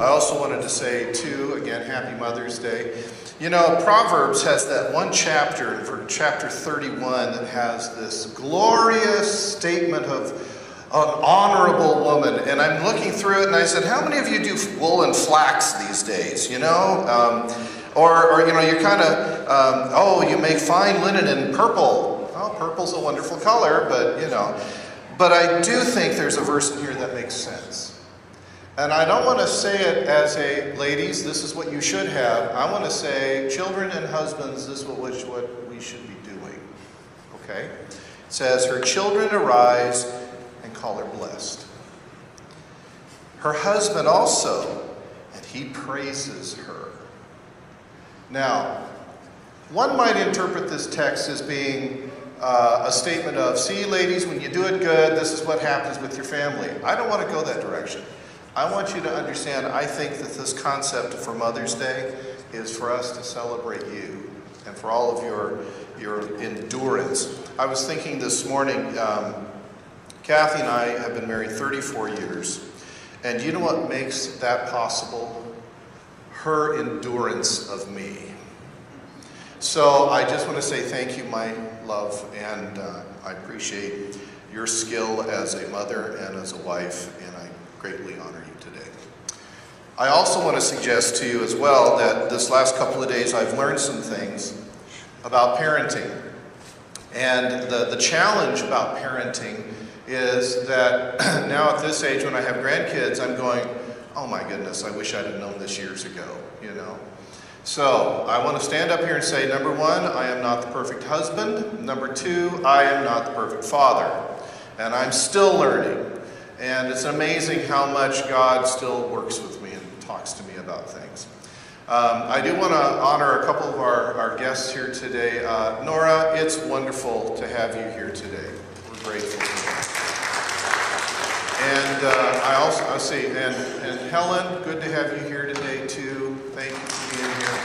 I also wanted to say, too, again, Happy Mother's Day. You know, Proverbs has that one chapter, for chapter 31, that has this glorious statement of an honorable woman. And I'm looking through it, and I said, how many of you do wool and flax these days, you know? Or you know, you're kind of, you make fine linen in purple. Well, purple's a wonderful color, but, you know. But I do think there's a verse in here that makes sense. And I don't want to say it as a, ladies, this is what you should have. I want to say, children and husbands, this is what we should be doing. Okay? It says, her children arise and call her blessed. Her husband also, and he praises her. Now, one might interpret this text as being a statement of, see, ladies, when you do it good, this is what happens with your family. I don't want to go that direction. I want you to understand, I think that this concept for Mother's Day is for us to celebrate you and for all of your endurance. I was thinking this morning, Kathy and I have been married 34 years. And you know what makes that possible? Her endurance of me. So I just want to say thank you, my love, and I appreciate your skill as a mother and as a wife, and I greatly honor you today. I also want to suggest to you as well that this last couple of days I've learned some things about parenting. And the challenge about parenting is that now at this age when I have grandkids, I'm going, oh my goodness, I wish I'd have known this years ago, you know. So I want to stand up here and say, number one, I am not the perfect husband. Number two, I am not the perfect father. And I'm still learning. And it's amazing how much God still works with me and talks to me about things. I do want to honor a couple of our guests here today. Nora, it's wonderful to have you here today. We're grateful for that. And I see, and Helen, good to have you here today too. Thank you for being here.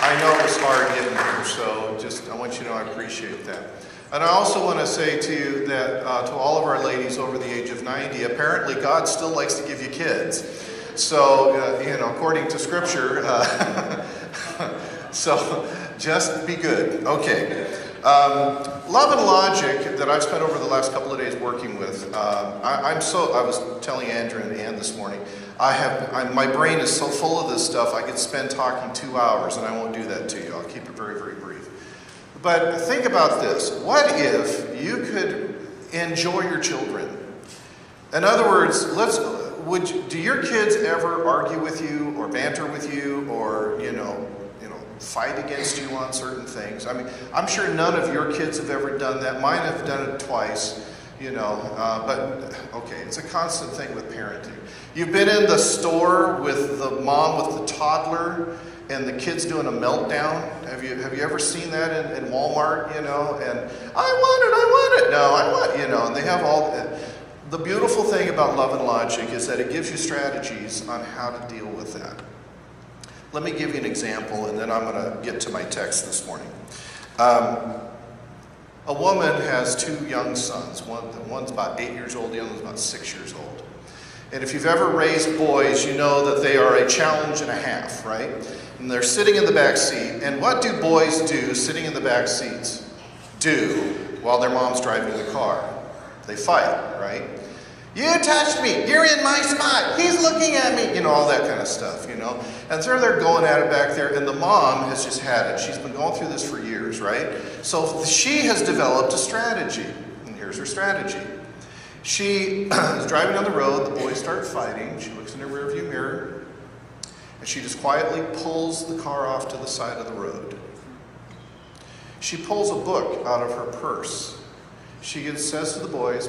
I know it was hard getting here, so I want you to know I appreciate that. And I also want to say to you that to all of our ladies over the age of 90, apparently God still likes to give you kids. So, according to Scripture, so just be good. Okay. Love and Logic that I've spent over the last couple of days working with, I was telling Andrew and Ann this morning, my brain is so full of this stuff, I could spend talking 2 hours, and I won't do that to you. I'll keep it very, very brief. But think about this. What if you could enjoy your children? In other words, do your kids ever argue with you or banter with you or, fight against you on certain things? I mean, I'm sure none of your kids have ever done that. Mine have done it twice, but okay, it's a constant thing with parenting. You've been in the store with the mom with the toddler and the kid's doing a meltdown. Have you ever seen that in Walmart, and I want it, and they have all that. The beautiful thing about Love and Logic is that it gives you strategies on how to deal with that. Let me give you an example, and then I'm going to get to my text this morning. A woman has 2 young sons. One's about 8 years old, the other one's about 6 years old. And if you've ever raised boys, you know that they are a challenge and a half, right? And they're sitting in the back seat. And what do boys do sitting in the back seats while their mom's driving the car? They fight, right? You touched me. You're in my spot. He's looking at me. all that kind of stuff, And so they're going at it back there, and the mom has just had it. She's been going through this for years, right? So she has developed a strategy, and here's her strategy. She is driving down the road. The boys start fighting. She looks in her rearview mirror, and she just quietly pulls the car off to the side of the road. She pulls a book out of her purse. She says to the boys,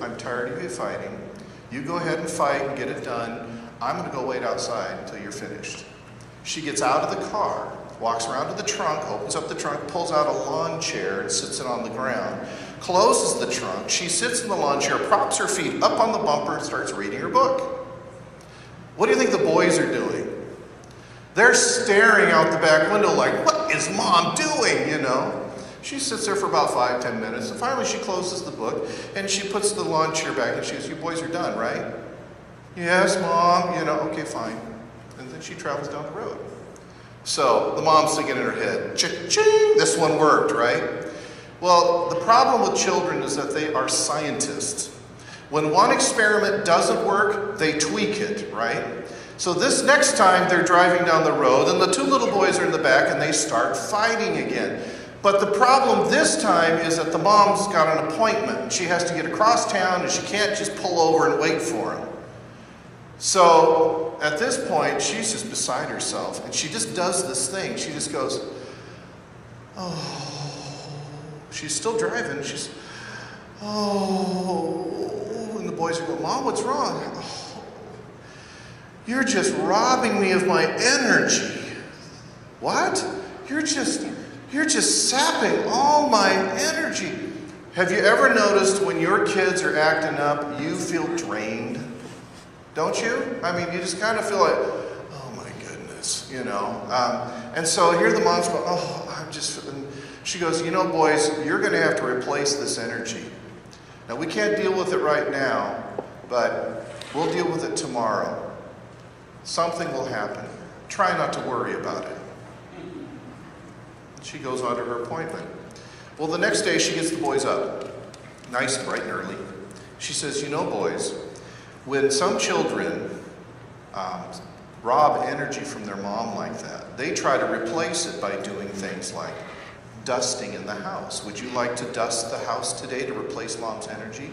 I'm tired of you fighting. You go ahead and fight and get it done. I'm going to go wait outside until you're finished. She gets out of the car, walks around to the trunk, opens up the trunk, pulls out a lawn chair and sits it on the ground, closes the trunk. She sits in the lawn chair, props her feet up on the bumper, and starts reading her book. What do you think the boys are doing? They're staring out the back window like, what is mom doing, She sits there for about 5-10 minutes, and finally she closes the book, and she puts the lawn chair back, and she says, you boys are done, right? Yes, Mom, okay, fine. And then she travels down the road. So the mom's thinking in her head, cha-ching, this one worked, right? Well, the problem with children is that they are scientists. When one experiment doesn't work, they tweak it, right? So this next time they're driving down the road and the two little boys are in the back and they start fighting again. But the problem this time is that the mom's got an appointment. She has to get across town and she can't just pull over and wait for him. So at this point, she's just beside herself and she just does this thing. She just goes, oh, she's still driving. She's, oh, and the boys are going, Mom, what's wrong? Oh, you're just robbing me of my energy. What? You're just sapping all my energy. Have you ever noticed when your kids are acting up, you feel drained? Don't you? I mean, you just kind of feel like, oh my goodness, And so here the mom's going, and she goes, boys, you're going to have to replace this energy. Now, we can't deal with it right now, but we'll deal with it tomorrow. Something will happen. Try not to worry about it. She goes on to her appointment. Well, the next day she gets the boys up, nice, bright and early. She says, boys, when some children rob energy from their mom like that, they try to replace it by doing things like dusting in the house. Would you like to dust the house today to replace Mom's energy?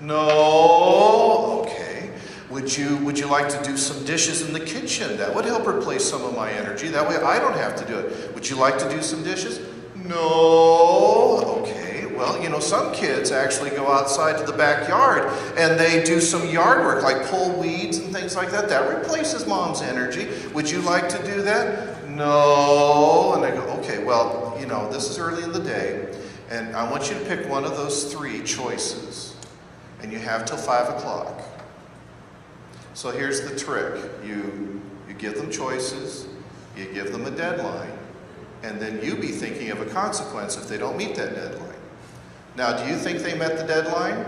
No. Okay. Would you like to do some dishes in the kitchen? That would help replace some of my energy. That way I don't have to do it. Would you like to do some dishes? No. Okay. Well, some kids actually go outside to the backyard and they do some yard work, like pull weeds and things like that. That replaces Mom's energy. Would you like to do that? No. And I go, okay, well, this is early in the day, and I want you to pick one of those three choices, and you have till 5 o'clock. So here's the trick. You give them choices, you give them a deadline, and then you be thinking of a consequence if they don't meet that deadline. Now, do you think they met the deadline?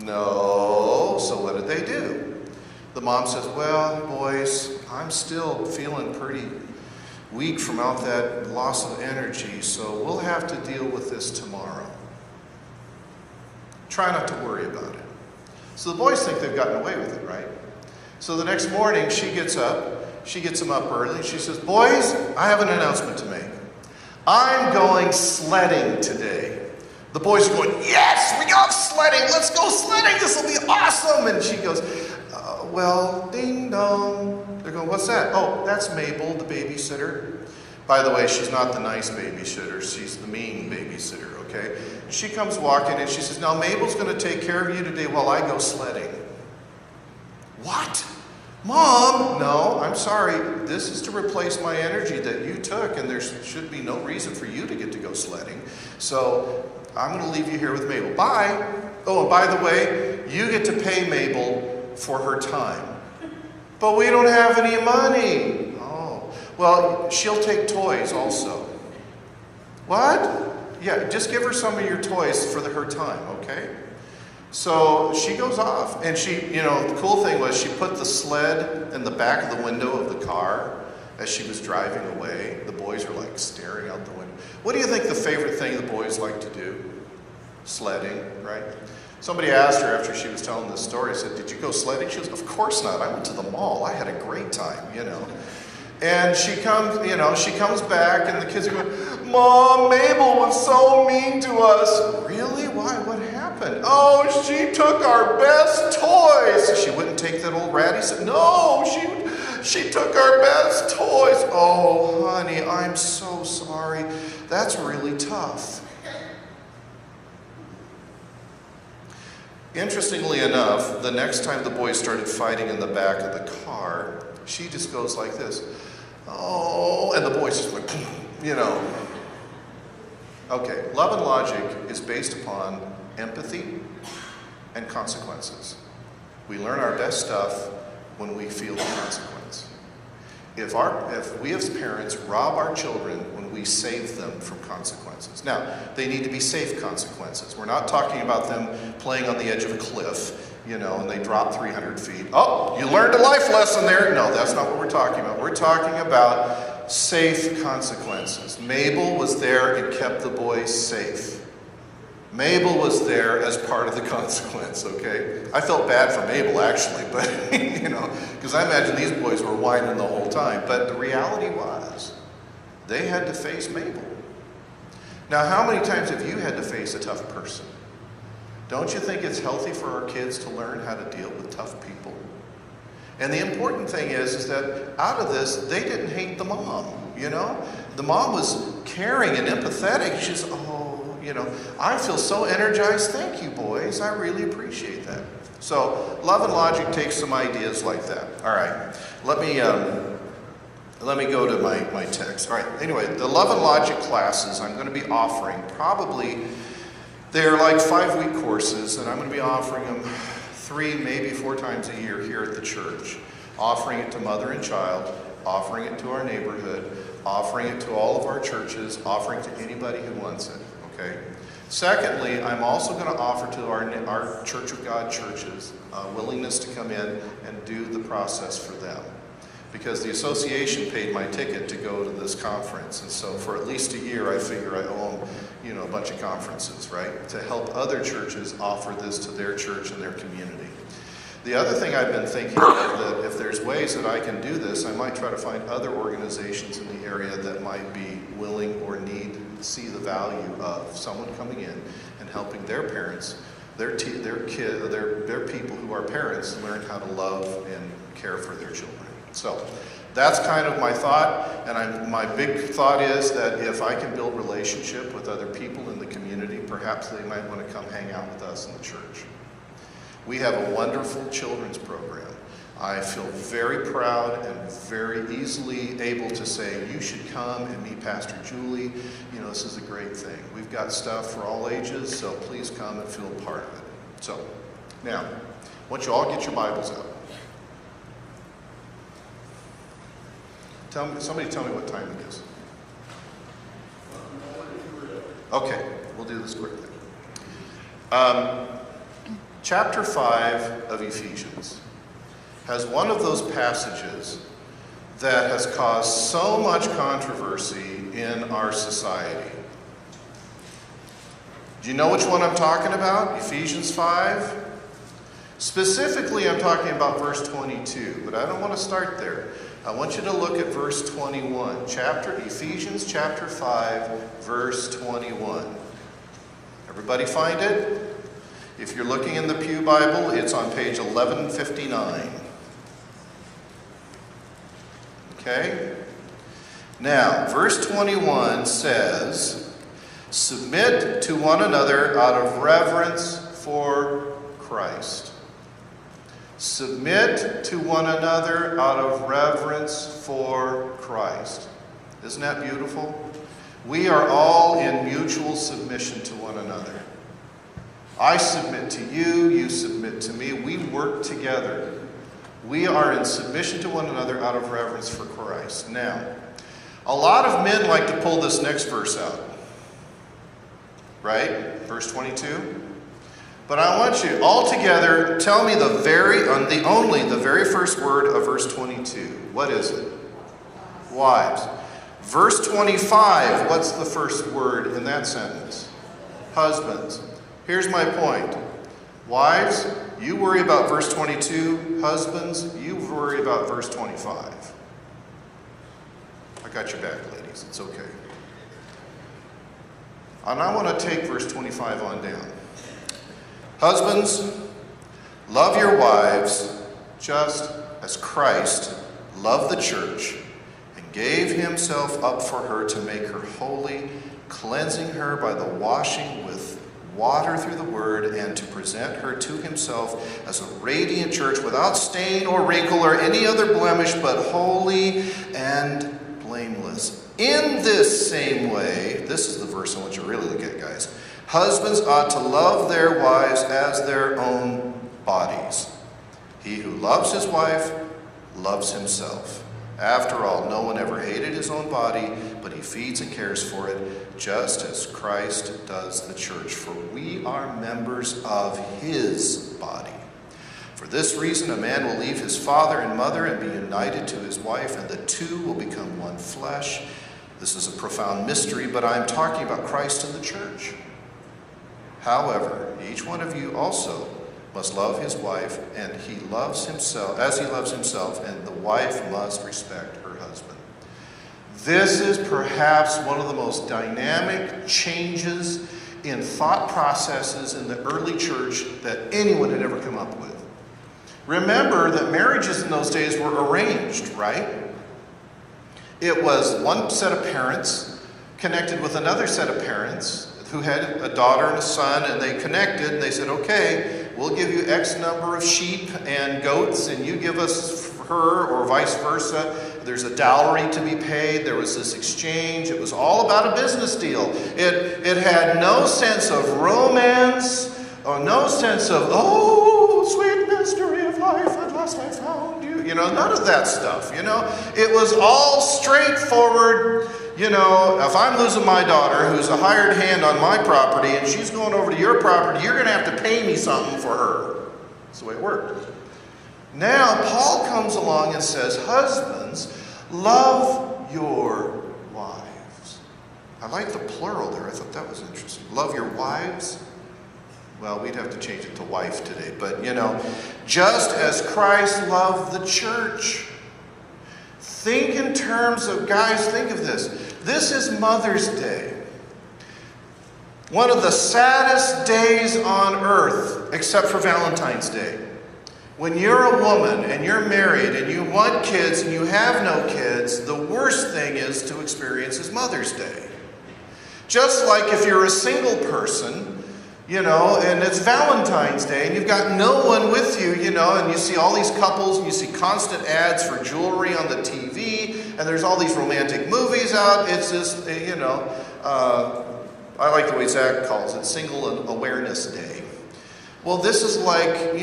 No. So what did they do? The mom says, well, boys, I'm still feeling pretty weak from all that loss of energy, so we'll have to deal with this tomorrow. Try not to worry about it. So the boys think they've gotten away with it, right? So the next morning, she gets them up early, she says, boys, I have an announcement to make. I'm going sledding today. The boys are going, yes, we go sledding, let's go sledding, this will be awesome. And she goes, well, ding dong. They're going, what's that? Oh, that's Mabel, the babysitter. By the way, she's not the nice babysitter, she's the mean babysitter, okay? She comes walking and she says, now Mabel's going to take care of you today while I go sledding. What? Mom? No, I'm sorry. This is to replace my energy that you took, and there should be no reason for you to get to go sledding. So I'm going to leave you here with Mabel. Bye. Oh, and by the way, you get to pay Mabel for her time. But we don't have any money. Oh, well, she'll take toys also. What? Yeah, just give her some of your toys for her time, okay? So she goes off, and the cool thing was she put the sled in the back of the window of the car as she was driving away. The boys are like staring out the window. What do you think the favorite thing the boys like to do? Sledding, right? Somebody asked her after she was telling this story, said, did you go sledding? She goes, of course not. I went to the mall. I had a great time, And she comes back, and the kids are going, Mom, Mabel was so mean to us. Really? Why? What happened? Oh, she took our best toys. She wouldn't take that old rat. He said, no, she took our best toys. Oh, honey, I'm so sorry. That's really tough. Interestingly enough, the next time the boys started fighting in the back of the car, she just goes like this. Oh, and the boys just went, Okay, love and logic is based upon empathy and consequences. We learn our best stuff when we feel the consequence. If we as parents rob our children when we save them from consequences. Now, they need to be safe consequences. We're not talking about them playing on the edge of a cliff and they drop 300 feet. Oh, you learned a life lesson there. No, that's not what we're talking about. We're talking about safe consequences. Mabel was there and kept the boys safe. Mabel was there as part of the consequence, okay? I felt bad for Mabel, actually, but, because I imagine these boys were whining the whole time. But the reality was, they had to face Mabel. Now, how many times have you had to face a tough person? Don't you think it's healthy for our kids to learn how to deal with tough people? And the important thing is that out of this, they didn't hate the mom, The mom was caring and empathetic. She's, I feel so energized. Thank you, boys. I really appreciate that. So, Love and Logic takes some ideas like that. All right. Let me go to my text. All right. Anyway, the Love and Logic classes I'm going to be offering they're like 5-week courses, and I'm going to be offering them 3, maybe 4 times a year here at the church. Offering it to mother and child, offering it to our neighborhood, offering it to all of our churches, offering it to anybody who wants it. Okay. Secondly, I'm also going to offer to our Church of God churches willingness to come in and do the process for them. Because the association paid my ticket to go to this conference. And so for at least a year, I figure I owe them, a bunch of conferences, right? To help other churches offer this to their church and their community. The other thing I've been thinking of, that if there's ways that I can do this, I might try to find other organizations in the area that might be willing or see the value of someone coming in and helping their parents, their people who are parents, learn how to love and care for their children. So that's kind of my thought, and my big thought is that if I can build relationship with other people in the community, perhaps they might want to come hang out with us in the church. We have a wonderful children's program. I feel very proud and very easily able to say, you should come and meet Pastor Julie. This is a great thing. We've got stuff for all ages, so please come and feel part of it. So, now, I want you all get your Bibles out. Somebody tell me what time it is. Okay, we'll do this quickly. Chapter 5 of Ephesians has one of those passages that has caused so much controversy in our society. Do you know which one I'm talking about? Ephesians 5? Specifically, I'm talking about verse 22, but I don't want to start there. I want you to look at verse 21. Ephesians chapter 5, verse 21. Everybody find it? If you're looking in the Pew Bible, it's on page 1159. Okay? Now, verse 21 says, submit to one another out of reverence for Christ. Submit to one another out of reverence for Christ. Isn't that beautiful? We are all in mutual submission to one another. I submit to you, you submit to me. We work together. We are in submission to one another out of reverence for Christ. Now, a lot of men like to pull this next verse out. Right? Verse 22. But I want you all together, tell me the very first word of verse 22. What is it? Wives. Verse 25, what's the first word in that sentence? Husbands. Here's my point. Wives, you worry about verse 22. Husbands, you worry about verse 25. I got your back, ladies. It's okay. And I want to take verse 25 on down. Husbands, love your wives just as Christ loved the church and gave himself up for her to make her holy, cleansing her by the washing with water through the word, and to present her to himself as a radiant church without stain or wrinkle or any other blemish, but holy and blameless. In this same way, this is the verse I want you to really look at, guys. Husbands ought to love their wives as their own bodies. He who loves his wife loves himself. After all, no one ever hated his own body, but he feeds and cares for it, just as Christ does the church. For we are members of his body. For this reason, a man will leave his father and mother and be united to his wife, and the two will become one flesh. This is a profound mystery, but I'm talking about Christ and the church. However, each one of you also must love his wife, and he loves himself as he loves himself, and the wife must respect her husband. This is perhaps one of the most dynamic changes in thought processes in the early church that anyone had ever come up with. Remember that marriages in those days were arranged, right? It was one set of parents connected with another set of parents who had a daughter and a son, and they connected, and they said, okay, we'll give you X number of sheep and goats, and you give us her, or vice versa. There's a dowry to be paid. There was this exchange. It was all about a business deal. It had no sense of romance, or no sense of, oh, sweet mystery of life, at last I found you. None of that stuff, It was all straightforward. If I'm losing my daughter, who's a hired hand on my property, and she's going over to your property, you're going to have to pay me something for her. That's the way it worked. Now, Paul comes along and says, husbands, love your wives. I like the plural there. I thought that was interesting. Love your wives. Well, we'd have to change it to wife today. But, just as Christ loved the church. Think in terms of, guys, think of this. This is Mother's Day. One of the saddest days on earth, except for Valentine's Day. When you're a woman and you're married and you want kids and you have no kids, the worst thing is to experience is Mother's Day. Just like if you're a single person, and it's Valentine's Day, and you've got no one with you, and you see all these couples, and you see constant ads for jewelry on the TV, and there's all these romantic movies out. It's just, I like the way Zach calls it, Single Awareness Day. Well, this is like,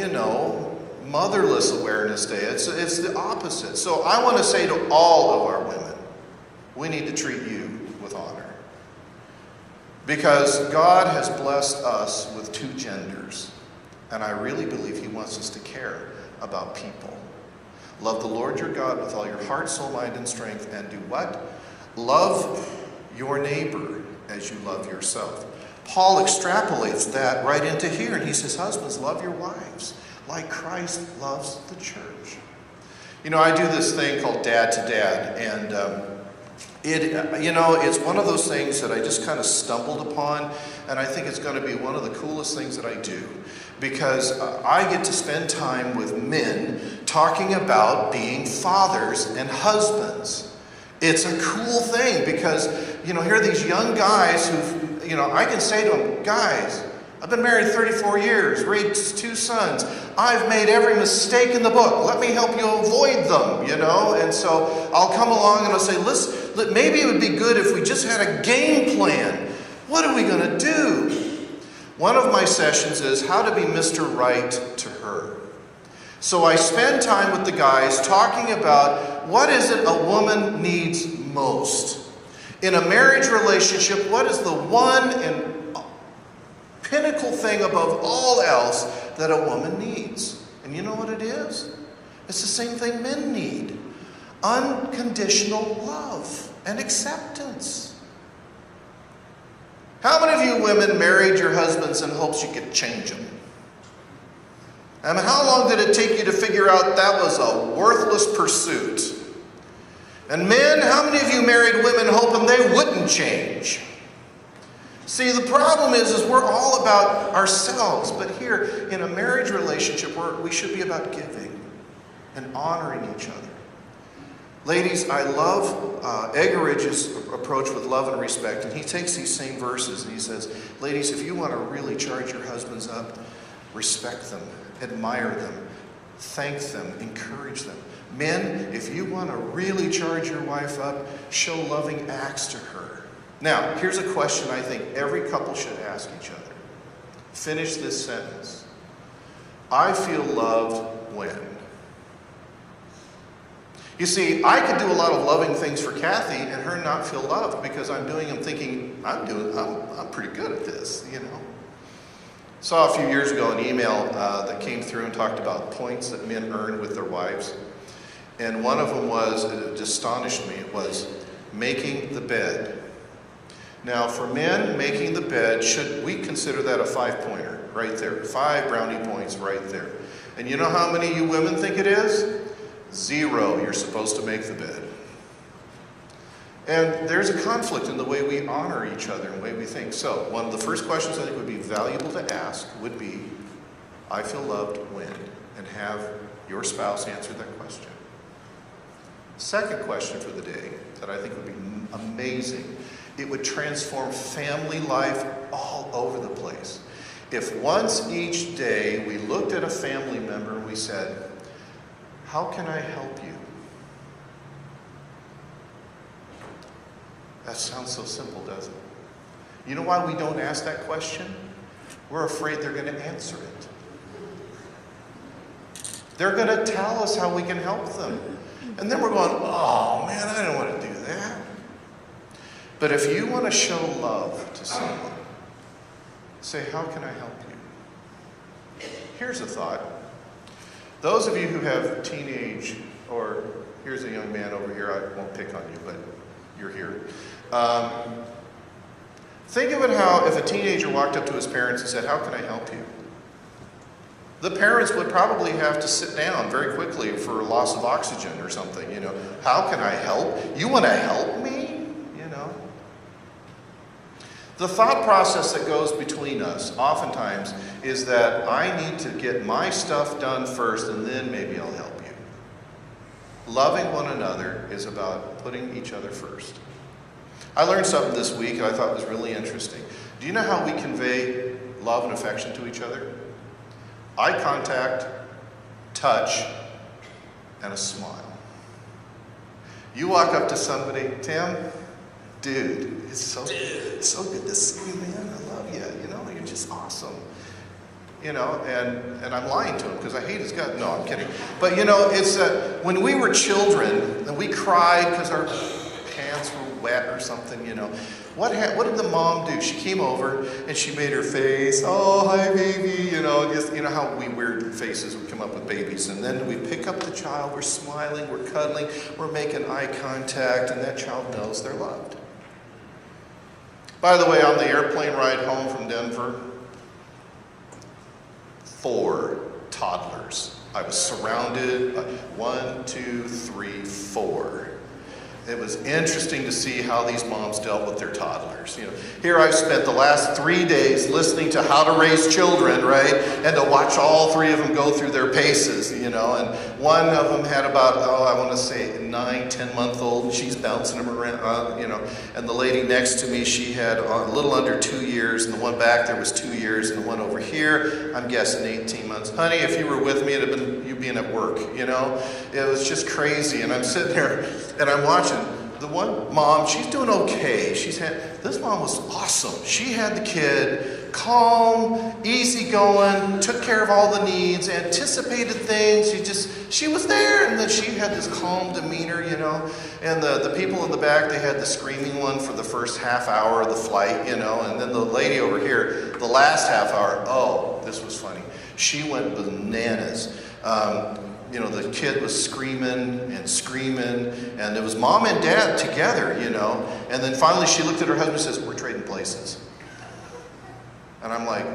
Motherless Awareness Day. It's the opposite. So I want to say to all of our women, we need to treat you with honor. Because God has blessed us with two genders. And I really believe he wants us to care about people. Love the Lord your God with all your heart, soul, mind, and strength. And do what? Love your neighbor as you love yourself. Paul extrapolates that right into here. And he says, husbands, love your wives like Christ loves the church. I do this thing called Dad to Dad. And it's one of those things that I just kind of stumbled upon, and I think it's going to be one of the coolest things that I do, because I get to spend time with men talking about being fathers and husbands. It's a cool thing because, here are these young guys who, I can say to them, guys, I've been married 34 years, raised 2 sons. I've made every mistake in the book. Let me help you avoid them, And so I'll come along and I'll say, listen, maybe it would be good if we just had a game plan. What are we going to do? One of my sessions is how to be Mr. Right to her. So I spend time with the guys talking about what is it a woman needs most. In a marriage relationship, what is the one and pinnacle thing above all else that a woman needs? And you know what it is? It's the same thing men need. Unconditional love and acceptance. How many of you women married your husbands in hopes you could change them? And how long did it take you to figure out that was a worthless pursuit? And men, how many of you married women hoping they wouldn't change? See, the problem is we're all about ourselves, but here in a marriage relationship, we should be about giving and honoring each other. Ladies, I love Egeridge's approach with love and respect, and he takes these same verses and he says, ladies, if you want to really charge your husbands up, respect them, admire them, thank them, encourage them. Men, if you want to really charge your wife up, show loving acts to her. Now, here's a question I think every couple should ask each other. Finish this sentence. I feel loved when? You see, I could do a lot of loving things for Kathy and her not feel loved because I'm doing them thinking, I'm pretty good at this, Saw a few years ago an email that came through and talked about points that men earn with their wives. And one of them was, it astonished me, it was making the bed. Now for men, making the bed, should we consider that a 5-pointer right there? 5 brownie points right there. And you know how many of you women think it is? 0, you're supposed to make the bed. And there's a conflict in the way we honor each other and the way we think. So one of the first questions I think would be valuable to ask would be, I feel loved when? And have your spouse answer that question. Second question for the day that I think would be amazing. It would transform family life all over the place. If once each day we looked at a family member and we said, how can I help you? That sounds so simple, doesn't it? You know why we don't ask that question? We're afraid they're going to answer it. They're going to tell us how we can help them. And then we're going, oh man, I don't want to do that. But if you want to show love to someone, say, how can I help you? Here's a thought. Those of you who have teenage, or here's a young man over here, I won't pick on you, but you're here. Think of it how if a teenager walked up to his parents and said, how can I help you? The parents would probably have to sit down very quickly for loss of oxygen or something, you know. How can I help? You want to help me? You know. The thought process that goes between us oftentimes is that I need to get my stuff done first and then maybe I'll help you. Loving one another is about putting each other first. I learned something this week and I thought was really interesting. Do you know how we convey love and affection to each other? Eye contact, touch, and a smile. You walk up to somebody, Tim, dude, it's so good to see you, man. I love you. You know, you're just awesome. You know, and I'm lying to him because I hate his guts. No, I'm kidding. But you know, it's when we were children and we cried because our pants were wet or something, you know. What did the mom do? She came over and she made her face, oh, hi, baby, you know, just, you know how weird faces would come up with babies. And then we pick up the child, we're smiling, we're cuddling, we're making eye contact, and that child knows they're loved. By the way, on the airplane ride home from Denver, 4 toddlers. I was surrounded by 1, 2, 3, 4. It was interesting to see how these moms dealt with their toddlers. You know, here I've spent the last 3 days listening to how to raise children, right? And to watch all 3 of them go through their paces, you know. And one of them had about, I want to say 9, 10-month-old, and she's bouncing them around, you know. And the lady next to me, she had a little under 2 years, and the one back there was 2 years, and the one over here, I'm guessing 18 months. Honey, if you were with me, it'd have been you being at work, you know. It was just crazy, and I'm sitting there, and I'm watching. The one mom, she's doing okay. This mom was awesome. She had the kid, calm, easygoing, took care of all the needs, anticipated things. She was there, and then she had this calm demeanor, you know. And the people in the back, they had the screaming one for the first half hour of the flight, you know. And then the lady over here, the last half hour, oh, this was funny. She went bananas. You know, the kid was screaming, and it was mom and dad together, you know. And then finally she looked at her husband and says, we're trading places. And I'm like,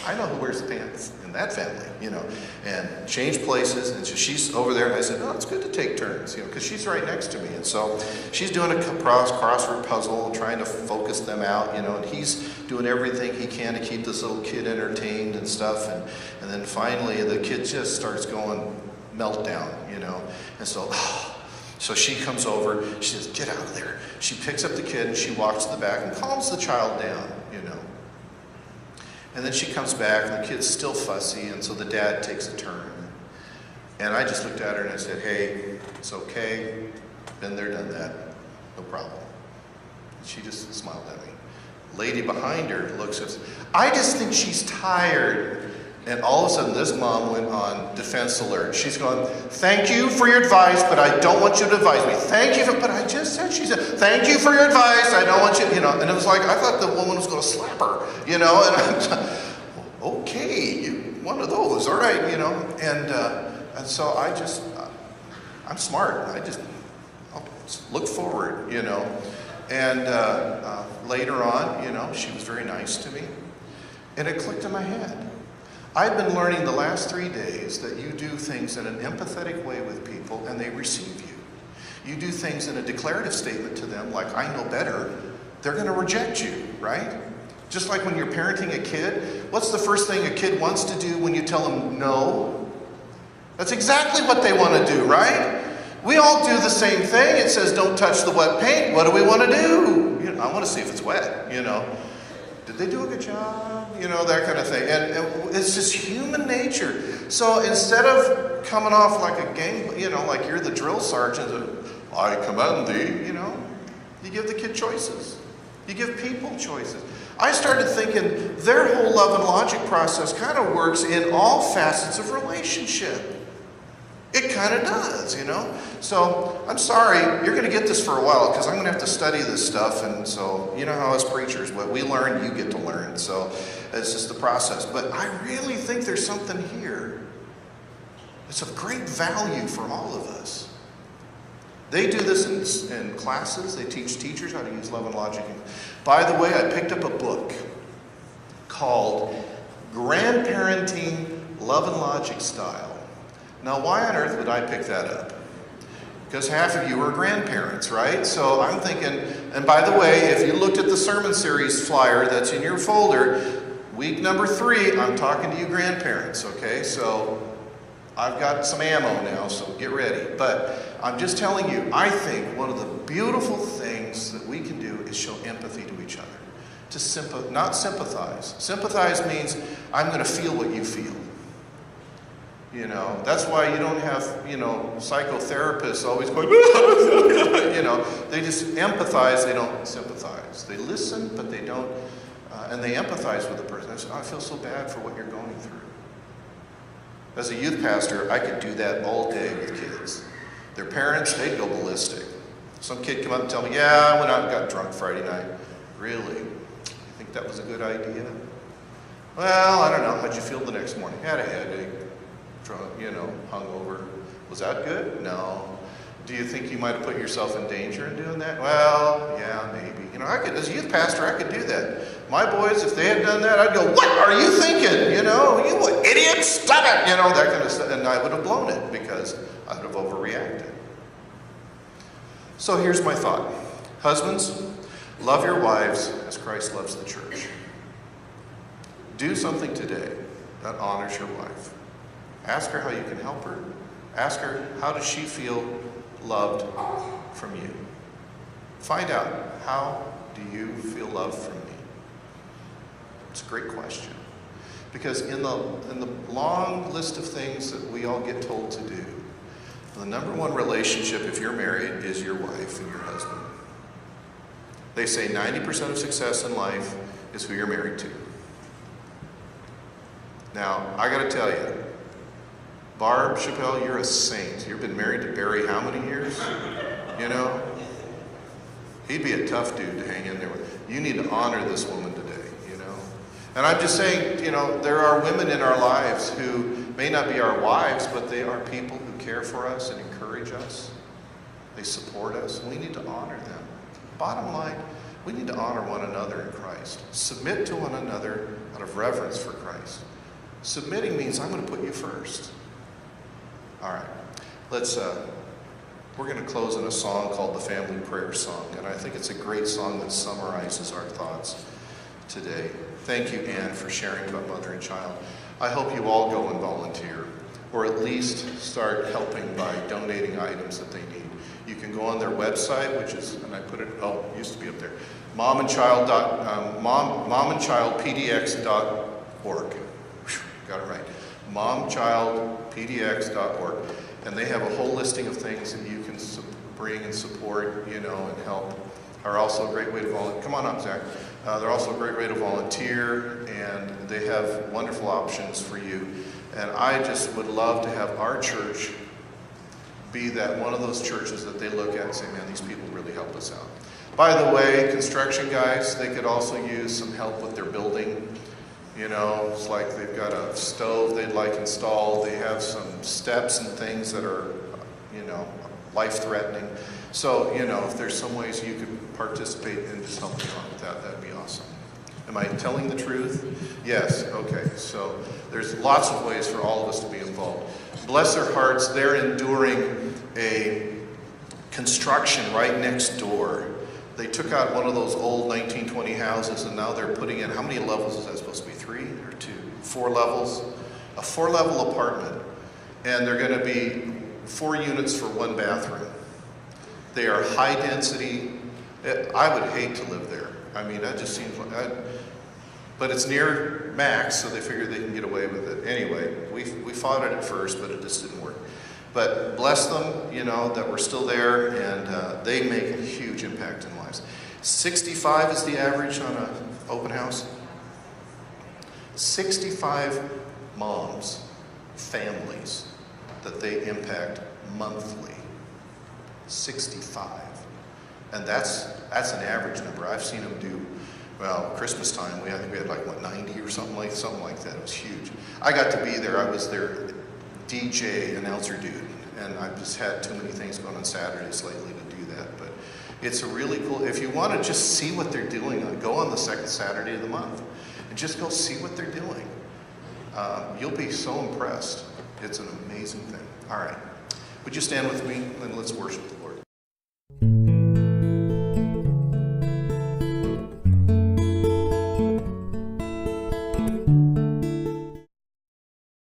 I know who wears the pants in that family, you know. And changed places, and so she's over there, and I said, it's good to take turns, you know, because she's right next to me. And so she's doing a crossword puzzle, trying to focus them out, you know, and he's doing everything he can to keep this little kid entertained and stuff. And then finally the kid just starts going meltdown, you know. And so she comes over, she says, get out of there. She picks up the kid and she walks to the back and calms the child down, you know. And then she comes back and the kid's still fussy, and so the dad takes a turn. And I just looked at her and I said, hey, it's okay. Been there, done that. No problem. And she just smiled at me. Lady behind her looks at us. I just think she's tired. And all of a sudden, this mom went on defense alert. She's going, thank you for your advice, but I don't want you to advise me. Thank you but I just said, she said, thank you for your advice, I don't want you, you know. And it was like, I thought the woman was going to slap her, you know. And I'm okay, one of those, all right, and so I'm smart. I'll just look forward, And later on, she was very nice to me. And it clicked in my head. I've been learning the last 3 days that you do things in an empathetic way with people and they receive you. You do things in a declarative statement to them like, I know better, they're going to reject you, right? Just like when you're parenting a kid, what's the first thing a kid wants to do when you tell them no? That's exactly what they want to do, right? We all do the same thing. It says don't touch the wet paint. What do we want to do? I want to see if it's wet, Did they do a good job? That kind of thing. And it's just human nature. So instead of coming off like a gang, like you're the drill sergeant, I command thee, you give the kid choices. You give people choices. I started thinking their whole love and logic process kind of works in all facets of relationship. It kind of does, So I'm sorry, you're going to get this for a while because I'm going to have to study this stuff. And so, how as preachers, what we learn, you get to learn. So it's just the process. But I really think there's something here. It's of great value for all of us. They do this in classes. They teach teachers how to use love and logic. By the way, I picked up a book called Grandparenting Love and Logic Style. Now, why on earth would I pick that up? Because half of you are grandparents, right? So I'm thinking, and by the way, if you looked at the sermon series flyer that's in your folder, week number 3, I'm talking to you grandparents, okay? So I've got some ammo now, so get ready. But I'm just telling you, I think one of the beautiful things that we can do is show empathy to each other. Not sympathize. Sympathize means I'm going to feel what you feel. That's why you don't have, psychotherapists always going, they just empathize, they don't sympathize. They listen, but they don't, and they empathize with the person. I feel so bad for what you're going through. As a youth pastor, I could do that all day with kids. Their parents, they'd go ballistic. Some kid come up and tell me, yeah, I went out and got drunk Friday night. Really? You think that was a good idea? Well, I don't know. How'd you feel the next morning? Had a headache. Hungover. Was that good? No. Do you think you might have put yourself in danger in doing that? Well, yeah, maybe. I could, as a youth pastor, I could do that. My boys, if they had done that, I'd go, what are you thinking? You idiot, stop it! That kind of stuff. And I would have blown it because I would have overreacted. So here's my thought. Husbands, love your wives as Christ loves the church. Do something today that honors your wife. Ask her how you can help her. Ask her, how does she feel loved from you? Find out, how do you feel loved from me? It's a great question. Because in the long list of things that we all get told to do, the number one relationship, if you're married, is your wife and your husband. They say 90% of success in life is who you're married to. Now, I got to tell you, Barb Chappelle, you're a saint. You've been married to Barry how many years? He'd be a tough dude to hang in there with. You need to honor this woman today, And I'm just saying, there are women in our lives who may not be our wives, but they are people who care for us and encourage us. They support us. We need to honor them. Bottom line, we need to honor one another in Christ. Submit to one another out of reverence for Christ. Submitting means I'm going to put you first. All right, we're going to close in a song called the Family Prayer Song, and I think it's a great song that summarizes our thoughts today. Thank you, Anne, for sharing about mother and child. I hope you all go and volunteer, or at least start helping by donating items that they need. You can go on their website, which is, and I put it, it used to be up there, momandchildpdx.org. Got it right. momchildpdx.org, and they have a whole listing of things that you can bring and support, and help. Are also a great way to volunteer. Come on up, Zach. They're also a great way to volunteer, and they have wonderful options for you. And I just would love to have our church be that one of those churches that they look at and say, man, these people really help us out. By the way, construction guys, they could also use some help with their building. You know, it's like they've got a stove they'd like installed. They have some steps and things that are, you know, life-threatening. So, you know, if there's some ways you could participate in just helping out with that, that'd be awesome. Am I telling the truth? Yes, okay. So there's lots of ways for all of us to be involved. Bless their hearts, they're enduring a construction right next door. They took out one of those old 1920 houses and now they're putting in, how many levels is that supposed to be? 3 or 2? 4 levels? A 4-level apartment. And they're going to be 4 units for 1 bathroom. They are high density. I would hate to live there. I mean, that just seems like, but it's near Max, so they figured they can get away with it. Anyway, we fought it at first, but it just didn't work. But bless them, you know, that we're still there, and they make a huge impact in lives. 65 is the average on an open house. 65 moms, families that they impact monthly. 65. And that's an average number. I've seen them do, well, Christmas time, I think we had like, what, 90 or something like that. It was huge. I got to be there. I was their DJ, announcer dude. And I've just had too many things going on Saturdays lately to do that. But it's a really cool, if you want to just see what they're doing, go on the second Saturday of the month and just go see what they're doing. You'll be so impressed. It's an amazing thing. All right. Would you stand with me and let's worship the Lord.